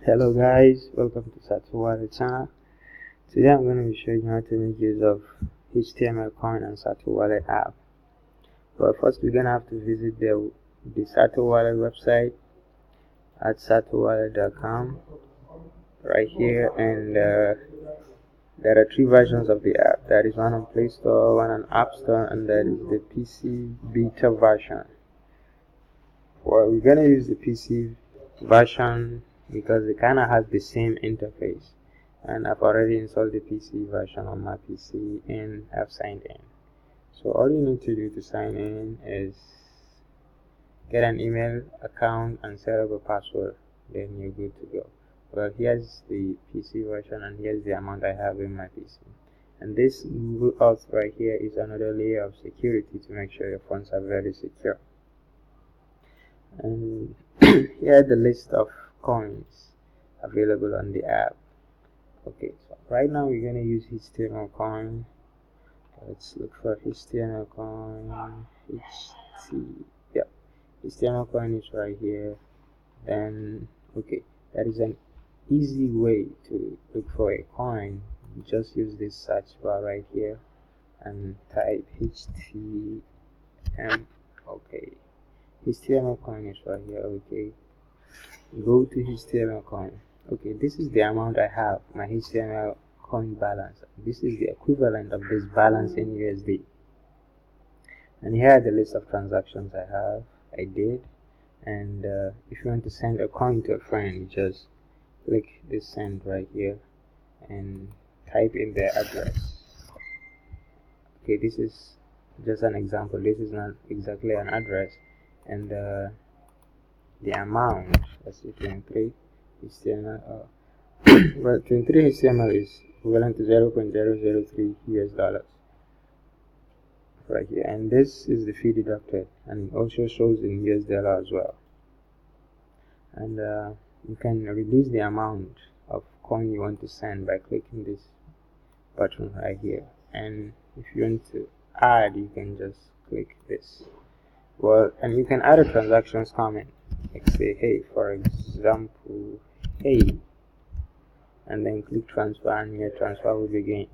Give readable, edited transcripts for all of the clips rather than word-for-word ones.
Hello guys, welcome to SatoWallet channel. Today I'm going to be showing you how to make use of HTMLCOIN and SatoWallet app. But first we're going to have to visit the SatoWallet website at SatoWallet.com right here, and there are three versions of the app. There is one on Play Store, one on App Store, and there is the PC beta version. Well, we're going to use the PC version because it kind of has the same interface, and I've already installed the PC version on my PC and I've signed in. So all you need to do to sign in is get an email account and set up a password, then you're good to go. Well, here's the PC version and here's the amount I have in my PC. And this Google Auth right here is another layer of security to make sure your funds are very secure. And here are the list of coins available on the app. Okay, so right now we're going to use HTMLCOIN. Let's look for HTMLCOIN. HTMLCOIN is right here. Then okay, that is an easy way to look for a coin. You just use this search bar right here and type HTML. Okay, HTMLCOIN is right here. Okay, go to HTMLCOIN. Okay, this is the amount I have, my HTMLCOIN balance. This is the equivalent of this balance in USD. And here are the list of transactions I did. And if you want to send a coin to a friend, you just click this send right here and type in their address. Okay, this is just an example. This is not exactly an address. And the amount, let's see, 23 HTML. Well, 23 HTML is equivalent to 0.003 US dollars right here, and this is the fee deducted, and it also shows in US dollar as well. And you can reduce the amount of coin you want to send by clicking this button right here, and if you want to add, you can just click this. Well, and you can add a transactions comment, like say hey, for example, hey, and then click transfer, and your transfer will begin.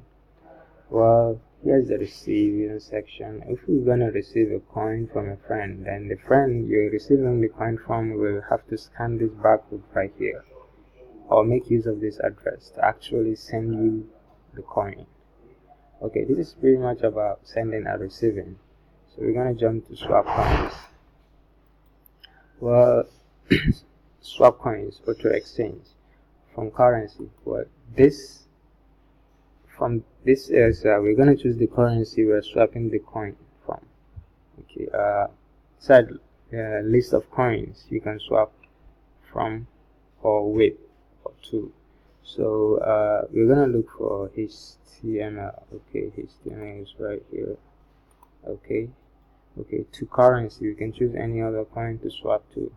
Well, here's the receiving section. If you're gonna receive a coin from a friend, then the friend you're receiving the coin from will have to scan this barcode right here, or make use of this address to actually send you the coin. Okay, this is pretty much about sending and receiving. So we're gonna jump to swap coins. Well, swap coins, auto exchange from currency. Well, this is we're gonna choose the currency we're swapping the coin from. Okay, inside list of coins you can swap from or with or to. So we're gonna look for HTML. Okay, HTML is right here. Okay, to currency you can choose any other coin to swap to.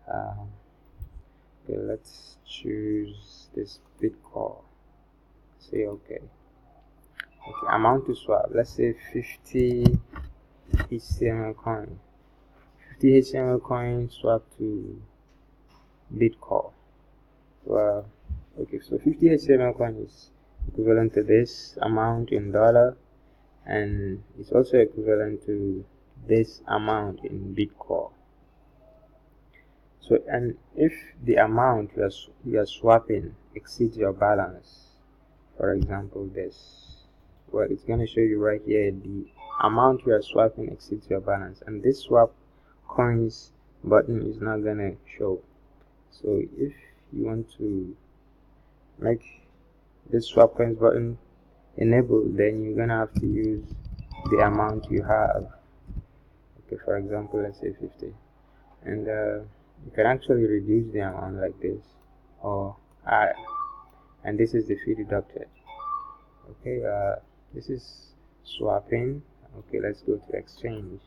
Okay, let's choose this Bitcoin. Say okay, amount to swap, let's say 50 HTML coin. 50 HTML coin swap to Bitcoin. Well, okay, so 50 HTML coin is equivalent to this amount in dollar, and it's also equivalent to this amount in Bitcoin. So, and if the amount you are swapping exceeds your balance, for example this, well, it's going to show you right here the amount you are swapping exceeds your balance, and this swap coins button is not going to show. So if you want to make this swap coins button enabled, then you're going to have to use the amount you have. Okay, for example, let's say 50, and you can actually reduce the amount like this or add, and this is the fee deducted. Okay, this is swapping. Okay, let's go to exchange.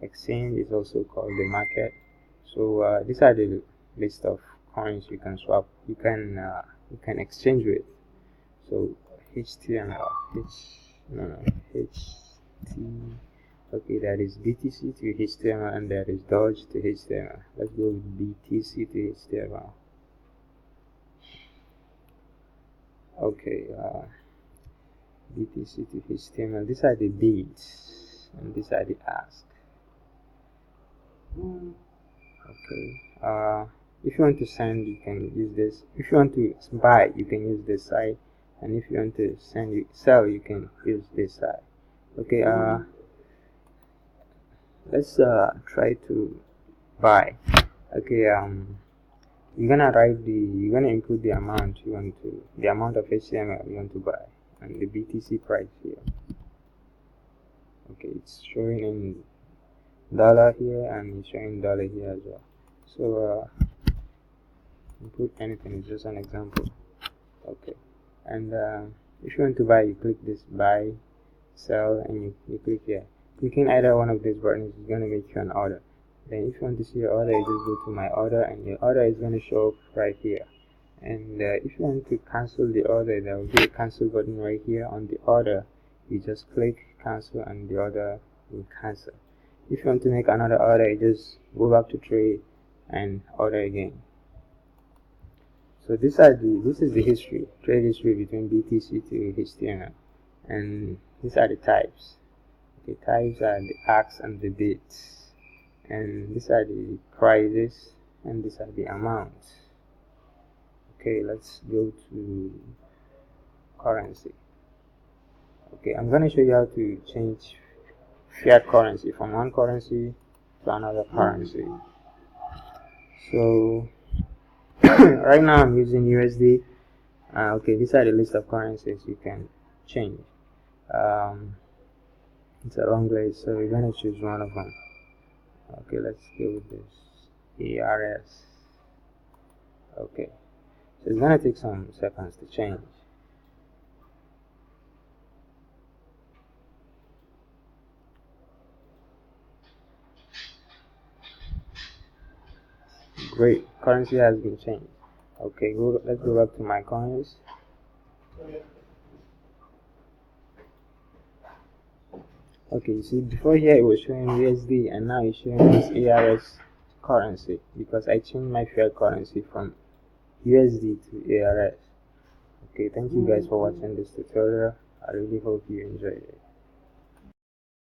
Exchange is also called the market. So these are the list of coins you can swap, you can exchange with. So HTML, okay, that is BTC to HTML, and that is Doge to HTML. Let's go with BTC to HTML. Okay, BTC to HTML. These are the bids and these are the ask. Okay. If you want to send, you can use this. If you want to buy, you can use this side, and if you want to sell, you can use this side. Okay. Let's try to buy. Okay. You're gonna include the amount the amount of HTML you want to buy, and the BTC price here. Okay, it's showing in dollar here and it's showing dollar here as well. So input anything, it's just an example. Okay, and if you want to buy, you click this buy, sell, and you click here. Clicking either one of these buttons is going to make you an order. Then if you want to see your order, you just go to my order, and your order is going to show up right here. And if you want to cancel the order, there will be a cancel button right here on the order. You just click cancel and the order will cancel. If you want to make another order, you just go back to trade and order again. So this is the history, trade history between BTC to HTML, and these are the types. The types are the asks and the bids, and these are the prices, and these are the amounts. Okay, let's go to currency. Okay, I'm going to show you how to change fiat currency from one currency to another currency. So right now I'm using USD. Okay, these are the list of currencies you can change. It's a long list, so we're going to choose one of them. Okay, let's go with this ARS. Okay, so it's going to take some seconds to change. Great, currency has been changed. Okay, let's go back to my coins. Okay, you see before here it was showing USD and now it's showing this ARS currency because I changed my fiat currency from USD to ARS. Okay, thank you guys for watching this tutorial. I really hope you enjoyed it.